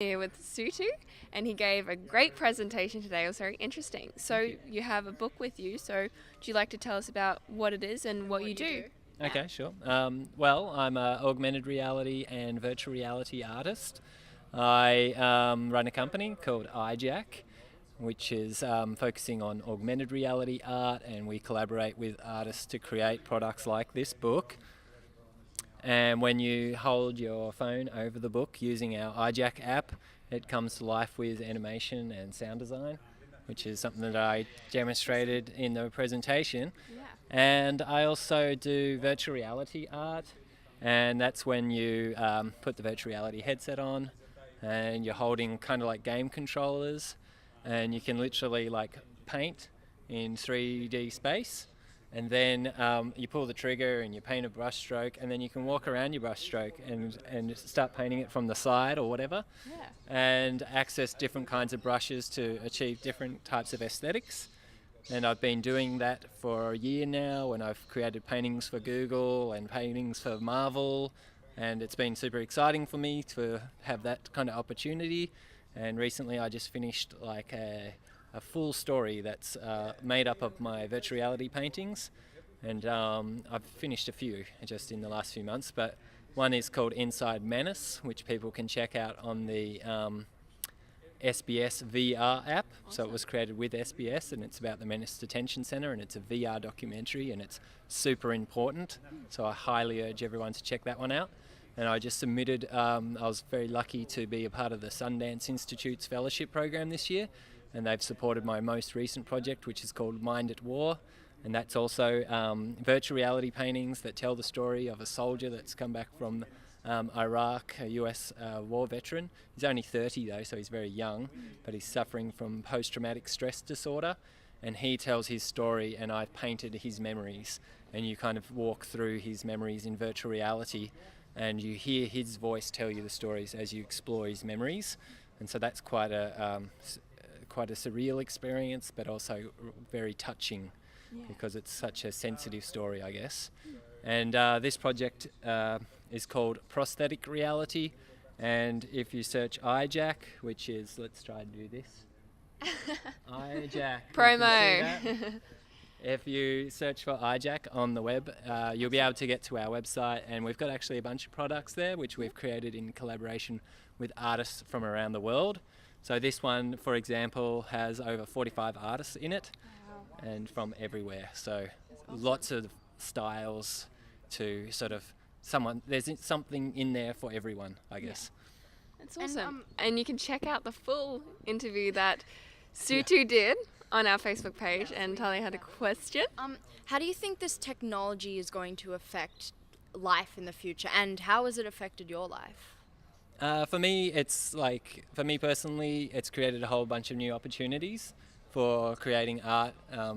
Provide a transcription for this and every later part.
Here with Sutu, and he gave a great presentation today. It was very interesting. So you have a book with you. So do you like to tell us about what it is and what you do? Okay, sure. Well, I'm an augmented reality and virtual reality artist. I run a company called iJack, which is focusing on augmented reality art, and we collaborate with artists to create products like this book. And when you hold your phone over the book using our iJack app, it comes to life with animation and sound design, which is something that I demonstrated in the presentation. Yeah. And I also do virtual reality art, and that's when you put the virtual reality headset on and you're holding kind of like game controllers, and you can literally like paint in 3D space, and then you pull the trigger and you paint a brush stroke, and then you can walk around your brush stroke and start painting it from the side or whatever, Yeah. and access different kinds of brushes to achieve different types of aesthetics. And I've been doing that for a year now, and I've created paintings for Google and paintings for Marvel, and it's been super exciting for me to have that kind of opportunity. And recently I just finished like a full story that's made up of my virtual reality paintings, and I've finished a few just in the last few months, but one is called Inside Menace, which people can check out on the SBS VR app. So it was created with SBS, and it's about the Menace Detention Centre, and it's a VR documentary, and it's super important. So I highly urge everyone to check that one out. And I just submitted, I was very lucky to be a part of the Sundance Institute's fellowship program this year, and they've supported my most recent project, which is called Mind at War. And that's also virtual reality paintings that tell the story of a soldier that's come back from Iraq, a US war veteran. He's only 30 though, so he's very young, but he's suffering from post-traumatic stress disorder, and he tells his story, and I've painted his memories, and you kind of walk through his memories in virtual reality, and you hear his voice tell you the stories as you explore his memories. And so that's quite a surreal experience, but also very touching, because it's such a sensitive story, I guess. And this project is called Prosthetic Reality, and if you search iJack, which is, let's try and do this, iJack. Promo. If you search for iJack on the web, you'll be able to get to our website, and we've got actually a bunch of products there which we've created in collaboration with artists from around the world. So this one, for example, has over 45 artists in it, and from everywhere. So lots of styles to sort of there's something in there for everyone, I guess. That's awesome. And you can check out the full interview that Sutu did on our Facebook page. And Talia had a question. How do you think this technology is going to affect life in the future, and how has it affected your life? For me personally, it's created a whole bunch of new opportunities for creating art.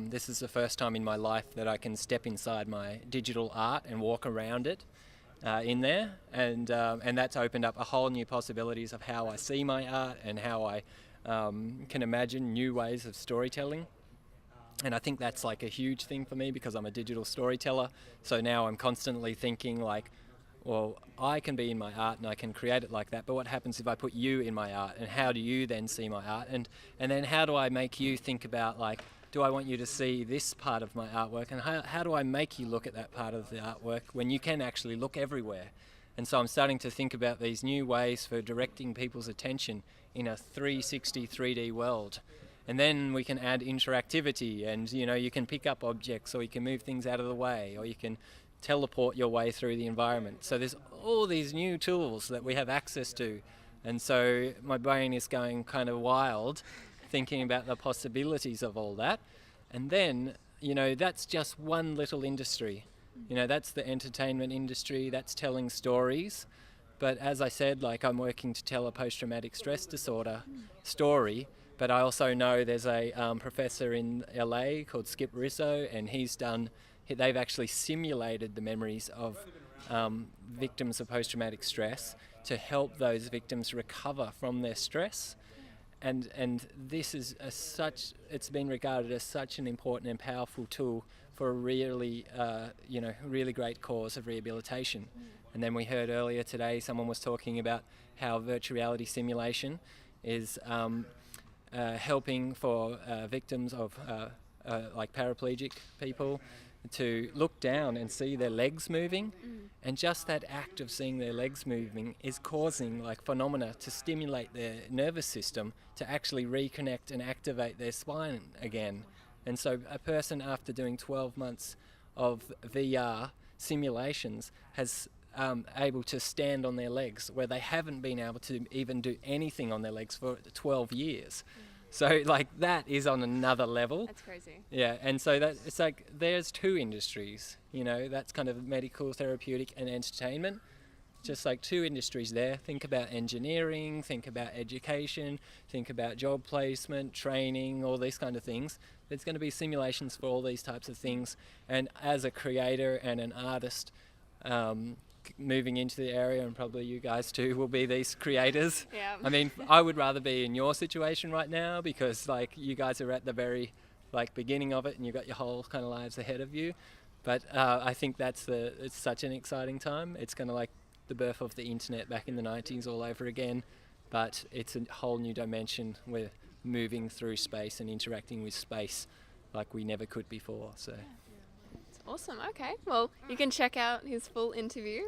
This is the first time in my life that I can step inside my digital art and walk around it in there, and that's opened up a whole new possibilities of how I see my art and how I can imagine new ways of storytelling. And I think that's like a huge thing for me, because I'm a digital storyteller. So now I'm constantly thinking like, well, I can be in my art and I can create it like that, but what happens if I put you in my art, and how do you then see my art? And then how do I make you think about, like, do I want you to see this part of my artwork, and how do I make you look at that part of the artwork when you can actually look everywhere? And so I'm starting to think about these new ways for directing people's attention in a 360 3D world. And then we can add interactivity, and you can pick up objects, or you can move things out of the way, or you can teleport your way through the environment. So there's all these new tools that we have access to, and so my brain is going kind of wild thinking about the possibilities of all that. And then that's just one little industry. That's the entertainment industry, that's telling stories. But as I said, like, I'm working to tell a post-traumatic stress disorder story, but I also know there's a professor in LA called Skip Rizzo, and they've actually simulated the memories of victims of post-traumatic stress to help those victims recover from their stress. And this is it's been regarded as such an important and powerful tool for a really, really great cause of rehabilitation. And then we heard earlier today someone was talking about how virtual reality simulation is helping for victims of like paraplegic people to look down and see their legs moving, and just that act of seeing their legs moving is causing like phenomena to stimulate their nervous system to actually reconnect and activate their spine again. And so a person, after doing 12 months of VR simulations, has able to stand on their legs where they haven't been able to even do anything on their legs for 12 years. So like that is on another level. That's crazy. Yeah, and so that it's like there's two industries, you know, that's kind of medical, therapeutic and entertainment. Just like two industries there. Think about engineering, think about education, think about job placement, training, all these kind of things. There's going to be simulations for all these types of things. And as a creator and an artist, moving into the area, and probably you guys too will be these creators. Yeah. I mean, I would rather be in your situation right now, because like you guys are at the very like beginning of it and you've got your whole kind of lives ahead of you. But I think it's such an exciting time. It's kind of like the birth of the internet back in the 90s all over again, but it's a whole new dimension. We're moving through space and interacting with space like we never could before. So Awesome. Okay. Well, you can check out his full interview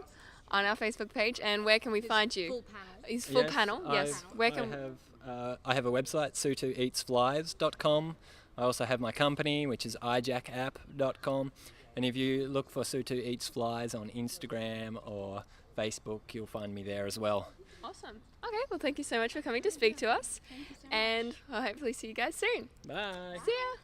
on our Facebook page. And where can we find you? Full panel. His full panel. Yes. Where can I have a website, sutueatsflies.com. I also have my company, which is ijackapp.com. And if you look for Sutu Eats Flies on Instagram or Facebook, you'll find me there as well. Awesome. Okay. Well, thank you so much for coming to speak to us. Thank you so much. And I'll hopefully see you guys soon. Bye. See ya.